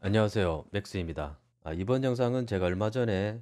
안녕하세요. 맥스입니다. 이번 영상은 제가 얼마 전에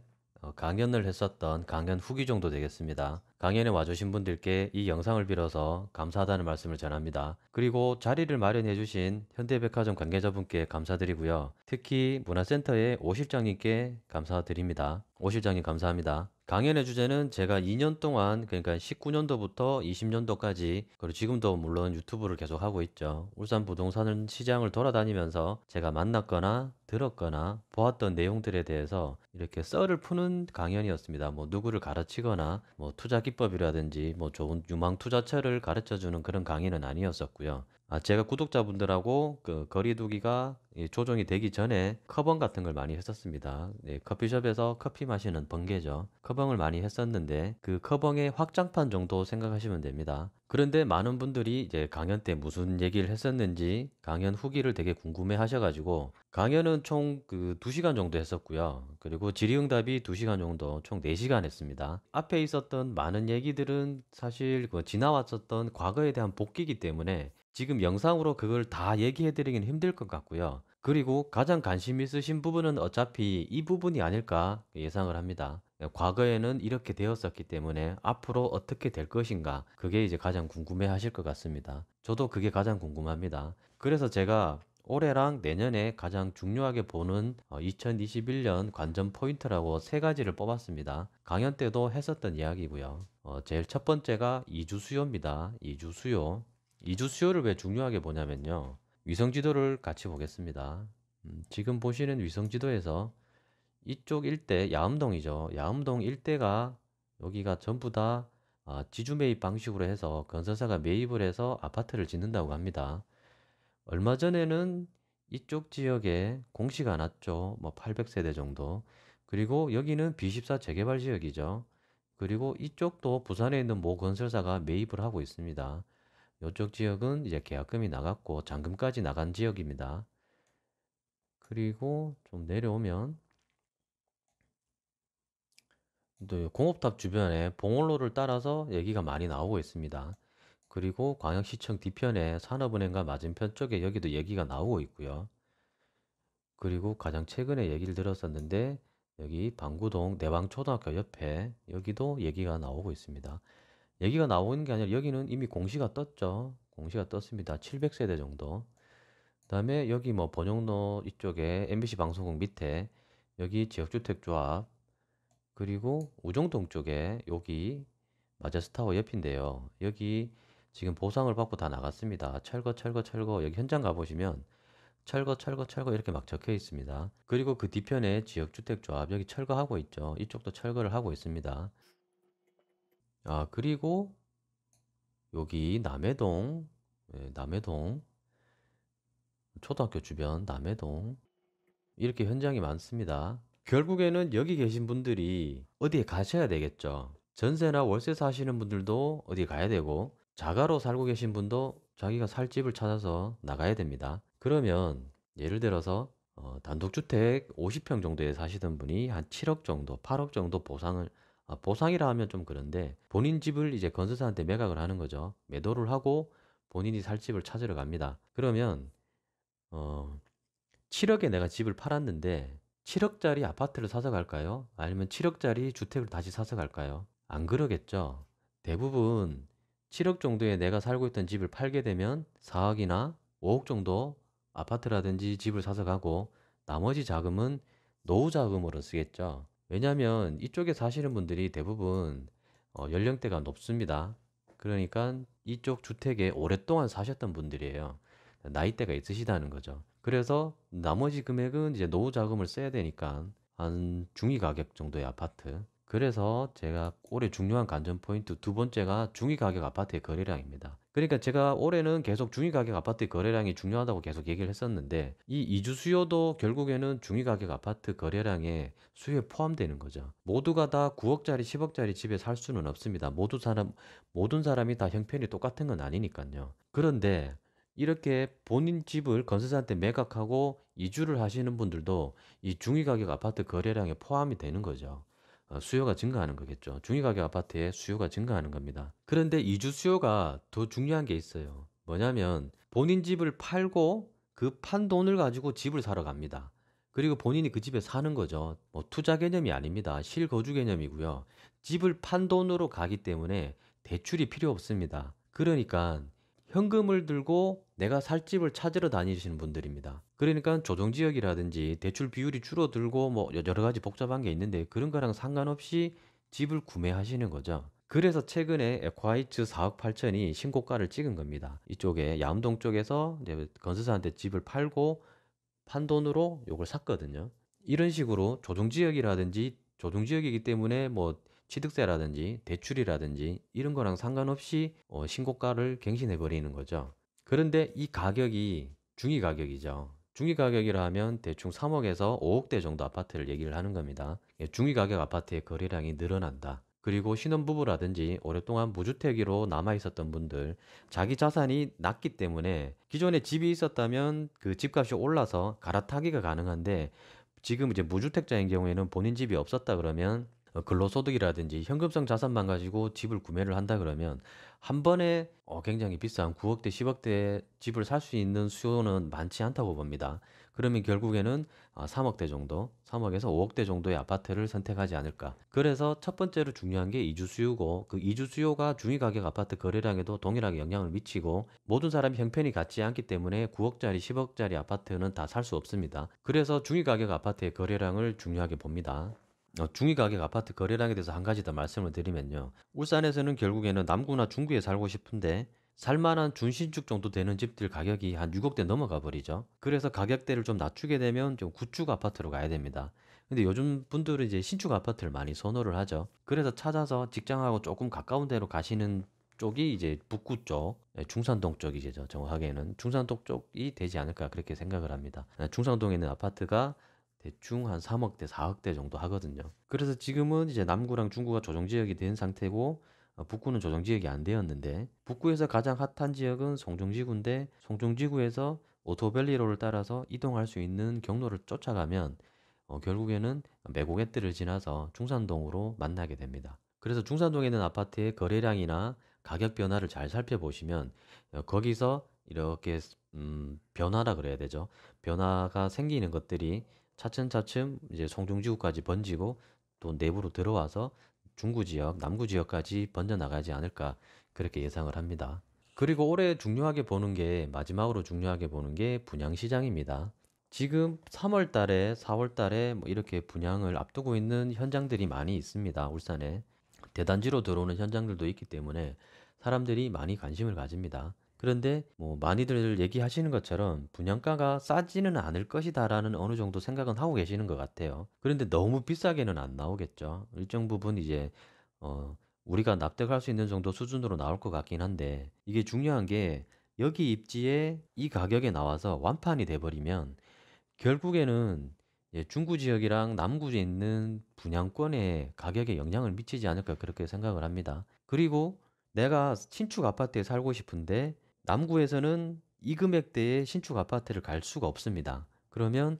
강연을 했었던 강연 후기 정도 되겠습니다. 강연에 와주신 분들께 이 영상을 빌어서 감사하다는 말씀을 전합니다. 그리고 자리를 마련해 주신 현대백화점 관계자분께 감사드리고요. 특히 문화센터의 오 실장님께 감사드립니다. 오 실장님 감사합니다. 강연의 주제는 제가 2년 동안, 그러니까 19년도부터 20년도까지, 그리고 지금도 물론 유튜브를 계속 하고 있죠. 울산 부동산 시장을 돌아다니면서 제가 만났거나 들었거나 보았던 내용들에 대해서 이렇게 썰을 푸는 강연이었습니다. 뭐 누구를 가르치거나 뭐 투자 기법이라든지 뭐 좋은 유망 투자처를 가르쳐 주는 그런 강의는 아니었었고요. 제가 구독자분들하고 그 거리두기가 조정이 되기 전에 커벙 같은 걸 많이 했었습니다. 커피숍에서 커피 마시는 번개죠. 커벙을 많이 했었는데 그 커벙의 확장판 정도 생각하시면 됩니다. 그런데 많은 분들이 이제 강연 때 무슨 얘기를 했었는지 강연 후기를 되게 궁금해 하셔가지고 강연은 총 그 2시간 정도 했었고요. 그리고 질의응답이 2시간 정도 총 4시간 했습니다. 앞에 있었던 많은 얘기들은 사실 그 지나왔었던 과거에 대한 복귀이기 때문에 지금 영상으로 그걸 다 얘기해 드리기는 힘들 것 같고요. 그리고 가장 관심 있으신 부분은 어차피 이 부분이 아닐까 예상을 합니다. 과거에는 이렇게 되었었기 때문에 앞으로 어떻게 될 것인가, 그게 이제 가장 궁금해 하실 것 같습니다. 저도 그게 가장 궁금합니다. 그래서 제가 올해랑 내년에 가장 중요하게 보는 2021년 관전 포인트라고 세 가지를 뽑았습니다. 강연 때도 했었던 이야기고요. 제일 첫 번째가 이주 수요입니다. 이주 수요. 이주 수요를 왜 중요하게 보냐면요. 위성 지도를 같이 보겠습니다. 지금 보시는 위성 지도에서 이쪽 일대, 야음동이죠. 야음동 일대가 여기가 전부 다 지주 매입 방식으로 해서 건설사가 매입을 해서 아파트를 짓는다고 합니다. 얼마 전에는 이쪽 지역에 공시가 났죠. 뭐 800세대 정도. 그리고 여기는 B14 재개발 지역이죠. 그리고 이쪽도 부산에 있는 모 건설사가 매입을 하고 있습니다. 이쪽 지역은 이제 계약금이 나갔고 잔금까지 나간 지역입니다. 그리고 좀 내려오면 또 공업탑 주변에 봉월로를 따라서 얘기가 많이 나오고 있습니다. 그리고 광역시청 뒤편에 산업은행과 맞은편 쪽에 여기도 얘기가 나오고 있고요. 그리고 가장 최근에 얘기를 들었었는데 여기 방구동 내방초등학교 옆에 여기도 얘기가 나오고 있습니다. 얘기가 나오는 게 아니라 여기는 이미 공시가 떴죠. 공시가 떴습니다. 700세대 정도. 그다음에 여기 뭐 번영로 이쪽에 MBC 방송국 밑에 여기 지역주택조합, 그리고 우정동 쪽에 여기 마제스타워 옆인데요. 여기 지금 보상을 받고 다 나갔습니다. 철거 철거 철거. 여기 현장 가보시면 철거 철거 철거 이렇게 막 적혀 있습니다. 그리고 그 뒤편에 지역주택조합 여기 철거하고 있죠. 이쪽도 철거를 하고 있습니다. 그리고 여기 남해동, 남해동 초등학교 주변 남해동 이렇게 현장이 많습니다. 결국에는 여기 계신 분들이 어디에 가셔야 되겠죠. 전세나 월세 사시는 분들도 어디 가야 되고, 자가로 살고 계신 분도 자기가 살 집을 찾아서 나가야 됩니다. 그러면 예를 들어서 단독주택 50평 정도에 사시던 분이 한 7억 정도, 8억 정도 보상을, 보상이라 하면 좀 그런데 본인 집을 이제 건설사한테 매각을 하는 거죠. 매도를 하고 본인이 살 집을 찾으러 갑니다. 그러면 어, 7억에 내가 집을 팔았는데 7억짜리 아파트를 사서 갈까요? 아니면 7억짜리 주택을 다시 사서 갈까요? 안 그러겠죠. 대부분 7억 정도에 내가 살고 있던 집을 팔게 되면 4억이나 5억 정도 아파트라든지 집을 사서 가고 나머지 자금은 노후 자금으로 쓰겠죠. 왜냐하면 이쪽에 사시는 분들이 대부분 연령대가 높습니다. 그러니까 이쪽 주택에 오랫동안 사셨던 분들이에요. 나이대가 있으시다는 거죠. 그래서 나머지 금액은 이제 노후 자금을 써야 되니까 한 중위 가격 정도의 아파트. 그래서 제가 올해 중요한 관전 포인트 두 번째가 중위 가격 아파트의 거래량입니다. 그러니까 제가 올해는 계속 중위 가격 아파트의 거래량이 중요하다고 계속 얘기를 했었는데 이 이주 수요도 결국에는 중위 가격 아파트 거래량에 수요에 포함되는 거죠. 모두가 다 9억짜리, 10억짜리 집에 살 수는 없습니다. 모든 사람이 다 형편이 똑같은 건 아니니까요. 그런데 이렇게 본인 집을 건설사한테 매각하고 이주를 하시는 분들도 이 중위가격 아파트 거래량에 포함이 되는 거죠. 수요가 증가하는 거겠죠. 중위가격 아파트에 수요가 증가하는 겁니다. 그런데 이주 수요가 더 중요한 게 있어요. 뭐냐면 본인 집을 팔고 그 판 돈을 가지고 집을 사러 갑니다. 그리고 본인이 그 집에 사는 거죠. 뭐 투자 개념이 아닙니다. 실거주 개념이고요. 집을 판 돈으로 가기 때문에 대출이 필요 없습니다. 그러니까 현금을 들고 내가 살 집을 찾으러 다니시는 분들입니다. 그러니까 조정지역이라든지 대출 비율이 줄어들고 뭐 여러 가지 복잡한 게 있는데 그런 거랑 상관없이 집을 구매하시는 거죠. 그래서 최근에 에콰이츠 4억 8천이 신고가를 찍은 겁니다. 이쪽에 야암동 쪽에서 이제 건설사한테 집을 팔고 판 돈으로 요걸 샀거든요. 이런 식으로 조정지역이라든지 조정지역이기 때문에 뭐 취득세라든지 대출이라든지 이런 거랑 상관없이 신고가를 갱신해 버리는 거죠. 그런데 이 가격이 중위 가격이죠. 중위 가격이라 하면 대충 3억에서 5억대 정도 아파트를 얘기를 하는 겁니다. 예, 중위 가격 아파트의 거래량이 늘어난다. 그리고 신혼부부라든지 오랫동안 무주택으로 남아 있었던 분들, 자기 자산이 낮기 때문에 기존에 집이 있었다면 그 집값이 올라서 갈아타기가 가능한데 지금 이제 무주택자인 경우에는 본인 집이 없었다 그러면 근로소득이라든지 현금성 자산만 가지고 집을 구매를 한다 그러면 한 번에 굉장히 비싼 9억대, 10억대 집을 살 수 있는 수요는 많지 않다고 봅니다. 그러면 결국에는 3억대 정도, 3억에서 5억대 정도의 아파트를 선택하지 않을까. 그래서 첫 번째로 중요한 게 이주 수요고 그 이주 수요가 중위 가격 아파트 거래량에도 동일하게 영향을 미치고 모든 사람이 형편이 같지 않기 때문에 9억짜리, 10억짜리 아파트는 다 살 수 없습니다. 그래서 중위 가격 아파트의 거래량을 중요하게 봅니다. 중위 가격 아파트 거래량에 대해서 한 가지 더 말씀을 드리면요. 울산에서는 결국에는 남구나 중구에 살고 싶은데 살만한 준신축 정도 되는 집들 가격이 한 6억대 넘어가 버리죠. 그래서 가격대를 좀 낮추게 되면 좀 구축 아파트로 가야 됩니다. 근데 요즘 분들은 이제 신축 아파트를 많이 선호를 하죠. 그래서 찾아서 직장하고 조금 가까운 데로 가시는 쪽이 이제 북구 쪽, 중산동 쪽이죠. 정확하게는 중산동 쪽이 되지 않을까 그렇게 생각을 합니다. 중산동에 있는 아파트가 대충 한 3억대, 4억대 정도 하거든요. 그래서 지금은 이제 남구랑 중구가 조정지역이 된 상태고 북구는 조정지역이 안 되었는데 북구에서 가장 핫한 지역은 송정지구인데 송정지구에서 오토밸리로를 따라서 이동할 수 있는 경로를 쫓아가면 결국에는 매고갯들을 지나서 중산동으로 만나게 됩니다. 그래서 중산동에 있는 아파트의 거래량이나 가격 변화를 잘 살펴보시면 거기서 이렇게 변화라 그래야 되죠. 변화가 생기는 것들이 차츰차츰 이제 송정지구까지 번지고 또 내부로 들어와서 중구 지역, 남구 지역까지 번져나가지 않을까 그렇게 예상을 합니다. 그리고 올해 중요하게 보는 게 마지막으로 중요하게 보는 게 분양시장입니다. 지금 3월 달에 4월 달에 뭐 이렇게 분양을 앞두고 있는 현장들이 많이 있습니다. 울산에. 대단지로 들어오는 현장들도 있기 때문에 사람들이 많이 관심을 가집니다. 그런데 뭐 많이들 얘기하시는 것처럼 분양가가 싸지는 않을 것이다라는 어느 정도 생각은 하고 계시는 것 같아요. 그런데 너무 비싸게는 안 나오겠죠. 일정 부분 이제 우리가 납득할 수 있는 정도 수준으로 나올 것 같긴 한데 이게 중요한 게 여기 입지에 이 가격에 나와서 완판이 돼버리면 결국에는 중구 지역이랑 남구에 있는 분양권의 가격에 영향을 미치지 않을까 그렇게 생각을 합니다. 그리고 내가 신축 아파트에 살고 싶은데 남구에서는 이 금액대의 신축 아파트를 갈 수가 없습니다. 그러면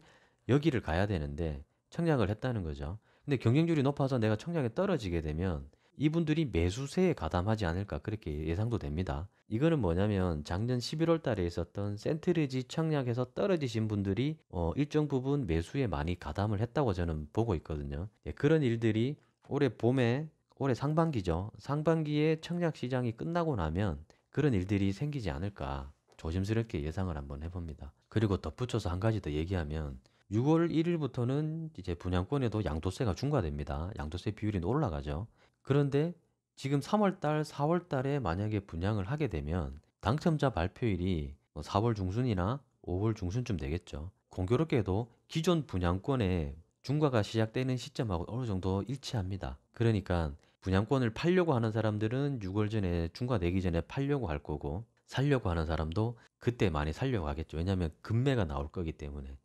여기를 가야 되는데 청약을 했다는 거죠. 근데 경쟁률이 높아서 내가 청약에 떨어지게 되면 이분들이 매수세에 가담하지 않을까 그렇게 예상도 됩니다. 이거는 뭐냐면 작년 11월 달에 있었던 센트리지 청약에서 떨어지신 분들이 일정 부분 매수에 많이 가담을 했다고 저는 보고 있거든요. 예, 그런 일들이 올해 봄에 올해 상반기죠. 상반기에 청약 시장이 끝나고 나면 그런 일들이 생기지 않을까 조심스럽게 예상을 한번 해봅니다. 그리고 덧붙여서 한 가지 더 얘기하면 6월 1일부터는 이제 분양권에도 양도세가 중과됩니다. 양도세 비율이 올라가죠. 그런데 지금 3월 달, 4월 달에 만약에 분양을 하게 되면 당첨자 발표일이 4월 중순이나 5월 중순쯤 되겠죠. 공교롭게도 기존 분양권의 중과가 시작되는 시점하고 어느 정도 일치합니다. 그러니까 분양권을 팔려고 하는 사람들은 6월 전에 중과되기 전에 팔려고 할 거고 살려고 하는 사람도 그때 많이 살려고 하겠죠. 왜냐하면 급매가 나올 거기 때문에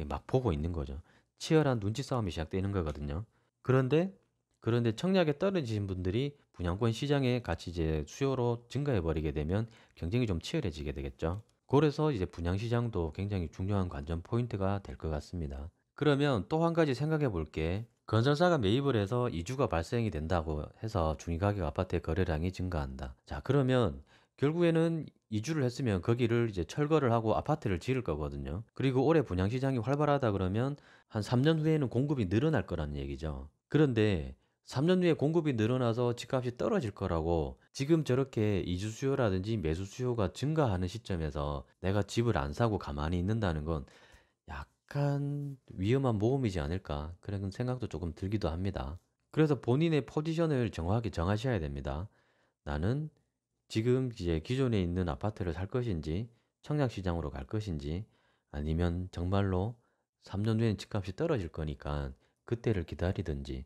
막 보고 있는 거죠. 치열한 눈치 싸움이 시작되는 거거든요. 그런데 청약에 떨어지신 분들이 분양권 시장에 같이 이제 수요로 증가해 버리게 되면 경쟁이 좀 치열해지게 되겠죠. 그래서 이제 분양 시장도 굉장히 중요한 관전 포인트가 될 것 같습니다. 그러면 또 한 가지 생각해 볼게. 건설사가 매입을 해서 이주가 발생이 된다고 해서 중위가격 아파트의 거래량이 증가한다. 자, 그러면 결국에는 이주를 했으면 거기를 이제 철거를 하고 아파트를 지을 거거든요. 그리고 올해 분양시장이 활발하다 그러면 한 3년 후에는 공급이 늘어날 거라는 얘기죠. 그런데 3년 후에 공급이 늘어나서 집값이 떨어질 거라고 지금 저렇게 이주 수요라든지 매수 수요가 증가하는 시점에서 내가 집을 안 사고 가만히 있는다는 건 약간 위험한 모험이지 않을까 그런 생각도 조금 들기도 합니다. 그래서 본인의 포지션을 정확하게 정하셔야 됩니다. 나는 지금 이제 기존에 있는 아파트를 살 것인지 청약시장으로 갈 것인지 아니면 정말로 3년 후엔 집값이 떨어질 거니까 그때를 기다리든지.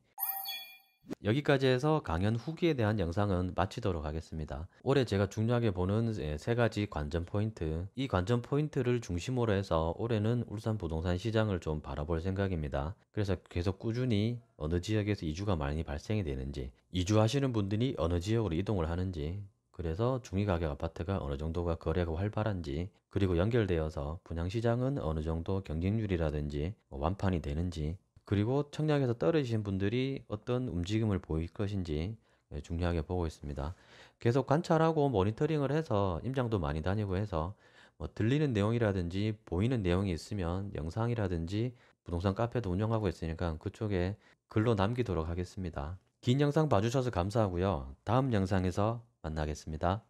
여기까지 해서 강연 후기에 대한 영상은 마치도록 하겠습니다. 올해 제가 중요하게 보는 세 가지 관전 포인트, 이 관전 포인트를 중심으로 해서 올해는 울산 부동산 시장을 좀 바라볼 생각입니다. 그래서 계속 꾸준히 어느 지역에서 이주가 많이 발생이 되는지, 이주하시는 분들이 어느 지역으로 이동을 하는지, 그래서 중위가격 아파트가 어느 정도가 거래가 활발한지, 그리고 연결되어서 분양시장은 어느 정도 경쟁률이라든지 완판이 되는지, 그리고 청약에서 떨어지신 분들이 어떤 움직임을 보일 것인지 중요하게 보고 있습니다. 계속 관찰하고 모니터링을 해서 임장도 많이 다니고 해서 뭐 들리는 내용이라든지 보이는 내용이 있으면 영상이라든지 부동산 카페도 운영하고 있으니까 그쪽에 글로 남기도록 하겠습니다. 긴 영상 봐주셔서 감사하고요. 다음 영상에서 만나겠습니다.